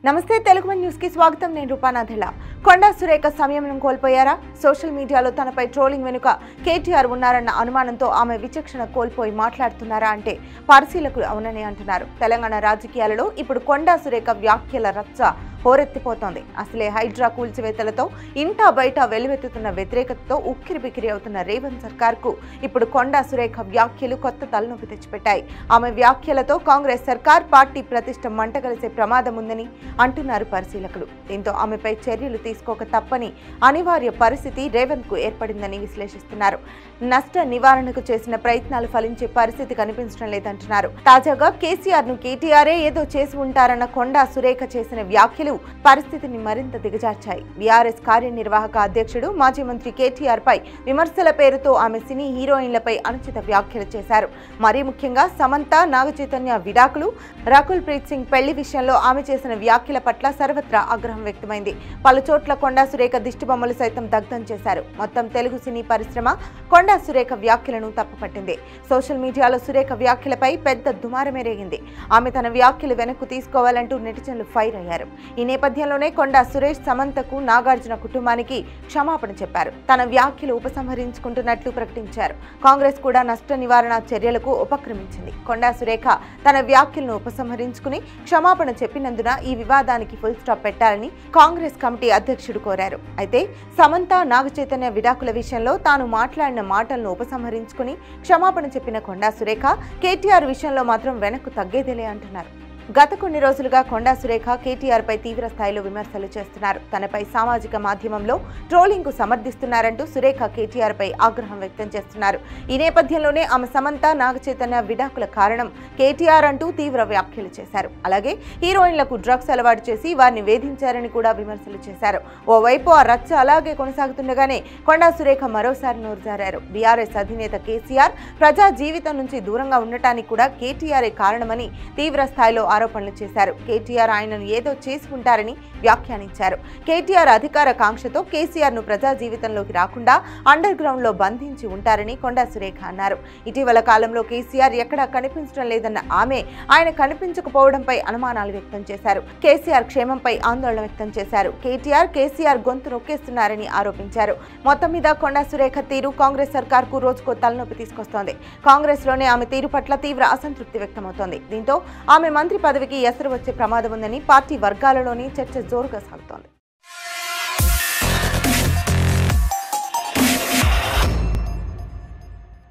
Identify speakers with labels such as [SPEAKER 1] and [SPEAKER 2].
[SPEAKER 1] నమస్తే తెలుగు న్యూస్ కి స్వాగతం। నేను రూపానాథెల। కొండా సురేఖ సమయంను కోల్పోయారా? సోషల్ మీడియాలో తనపై ట్రోలింగ్ వెనుక కేటీఆర్ ఉన్నారన్న అనుమానంతో ఆమె విచక్షణ కోల్పోయి మాట్లాడుతున్నారా అంటే పరిశీలకులు అవునని అంటున్నారు। తెలంగాణ రాజకీయాలలో ఇప్పుడు కొండా సురేఖ వ్యాఖ్యల రచ్చ హోరెత్తిపోతోంది। అసలే హైడ్రా కూల్చివేతలతో ఇంటా బయట వెలువెత్తుతున్న వ్యతిరేకతతో ఉక్కిరిబిక్కిరి అవుతున్న రేవంత్ సర్కార్కు ఇప్పుడు కొండా సురేఖ వ్యాఖ్యలు కొత్త తలనొప్పి తెచ్చిపెట్టాయి। ఆమె వ్యాఖ్యలతో కాంగ్రెస్ సర్కార్ పార్టీ ప్రతిష్ట మంటగలిసే ప్రమాదం ఉందని అంటున్నారు పరిశీలకులు। దీంతో ఆమెపై చర్యలు తీసుకోక తప్పని అనివార్య పరిస్థితి రేవంత్ కు ఏర్పడిందని విశ్లేషిస్తున్నారు। నష్ట నివారణకు చేసిన ప్రయత్నాలు ఫలించే పరిస్థితి కనిపించడం లేదంటున్నారు। తాజాగా కేసీఆర్ ను కేటీఆర్ ఏదో చేసి ఉంటారన్న కొండా సురేఖ చేసిన వ్యాఖ్యలు పరిస్థితిని మరింత దిగజార్చాయి। బీఆర్ఎస్ కార్యనిర్వాహక అధ్యక్షుడు మాజీ మంత్రి కేటీఆర్ పై విమర్శల పేరుతో ఆమె సినీ హీరోయిన్లపై అనుచిత వ్యాఖ్యలు చేశారు। మరీ ముఖ్యంగా సమంత, నాగచైతన్య విడాకులు, రకుల్ ప్రీత్ సింగ్ పెళ్లి విషయంలో ఆమె చేసిన వ్యాఖ్యల పట్ల సర్వత్రా ఆగ్రహం వ్యక్తమైంది। పలుచోట్ల కొండా సురేఖ దిష్టిబొమ్మలు సైతం దగ్ధం చేశారు। మొత్తం తెలుగు సినీ పరిశ్రమ కొండా సురేఖ వ్యాఖ్యలను తప్పుపట్టింది। సోషల్ మీడియాలో సురేఖ వ్యాఖ్యలపై పెద్ద దుమారమే రేగింది। ఆమె తన వ్యాఖ్యలు వెనక్కు తీసుకోవాలంటూ నెటిజన్లు ఫైర్ అయ్యారు। ఈ నేపథ్యంలోనే కొండా సురేష్ సమంతకు, నాగార్జున కుటుంబానికి క్షమాపణ చెప్పారు। తన వ్యాఖ్యలు ఉపసంహరించుకుంటున్నట్లు ప్రకటించారు। కాంగ్రెస్ కూడా నష్ట నివారణ చర్యలకు ఉపక్రమించింది। కొండా సురేఖ తన వ్యాఖ్యలను ఉపసంహరించుకుని క్షమాపణ చెప్పినందున ఈ వివాదానికి ఫుల్ స్టాప్ పెట్టాలని కాంగ్రెస్ కమిటీ అధ్యక్షుడు కోరారు। అయితే సమంత, నాగచైతన్య విడాకుల విషయంలో తాను మాట్లాడిన మాటలను ఉపసంహరించుకుని క్షమాపణ చెప్పిన కొండా సురేఖ కేటీఆర్ విషయంలో మాత్రం వెనక్కు తగ్గేదేలే అంటున్నారు। గత కొన్ని రోజులుగా కొండా సురేఖ కేటీఆర్ పై తీవ్ర స్థాయిలో విమర్శలు చేస్తున్నారు। తనపై సామాజిక మాధ్యమంలో ట్రోలింగ్ కు సమర్థిస్తున్నారంటూ సురేఖ కేటీఆర్ పై ఆగ్రహం వ్యక్తం చేస్తున్నారు। ఈ నేపథ్యంలోనే ఆమె సమంత, నాగచైతన్య విడాకుల కారణం కేటీఆర్ అంటూ తీవ్ర వ్యాఖ్యలు చేశారు। అలాగే హీరోయిన్లకు డ్రగ్స్ అలవాటు చేసి వారిని వేధించారని కూడా విమర్శలు చేశారు। ఓవైపు ఆ రచ్చ అలాగే కొనసాగుతుండగానే కొండా సురేఖ మరోసారి నోరు జారారు। బీఆర్ఎస్ అధినేత కేసీఆర్ ప్రజా జీవితం నుంచి దూరంగా ఉండటానికి కూడా కేటీఆర్ కారణమని తీవ్ర స్థాయిలో ఆరోపణలు చేశారు। కేటీఆర్ ఆయనను ఏదో చేసుకుంటారని వ్యాఖ్యానించారు। కేటీఆర్ అధికార కాంక్షతో కేసీఆర్ ను ప్రజా జీవితంలోకి రాకుండా అండర్ గ్రౌండ్ లో బంధించి ఉంటారని కొండా సురేఖ అన్నారు। ఇటీవల కాలంలో కేసీఆర్ ఎక్కడా కనిపించడం లేదన్న ఆమె ఆయన కనిపించకపోవడంపై అనుమానాలు వ్యక్తం చేశారు। కేసీఆర్ క్షేమంపై ఆందోళన వ్యక్తం చేశారు। కేసీఆర్ గొంతు నొక్కేస్తున్నారని ఆరోపించారు। మొత్తం మీద కొండా సురేఖ తీరు కాంగ్రెస్ సర్కార్ కు రోజుకో తలనొప్పి తీసుకొస్తోంది। కాంగ్రెస్ లోనే ఆమె తీరు పట్ల తీవ్ర అసంతృప్తి వ్యక్తమవుతోంది। దీంతో ఆమె మంత్రి పదవికి ఎసరు వచ్చే ప్రమాదం ఉందని పార్టీ వర్గాలలోని చర్చ జోరుగా సాగుతోంది।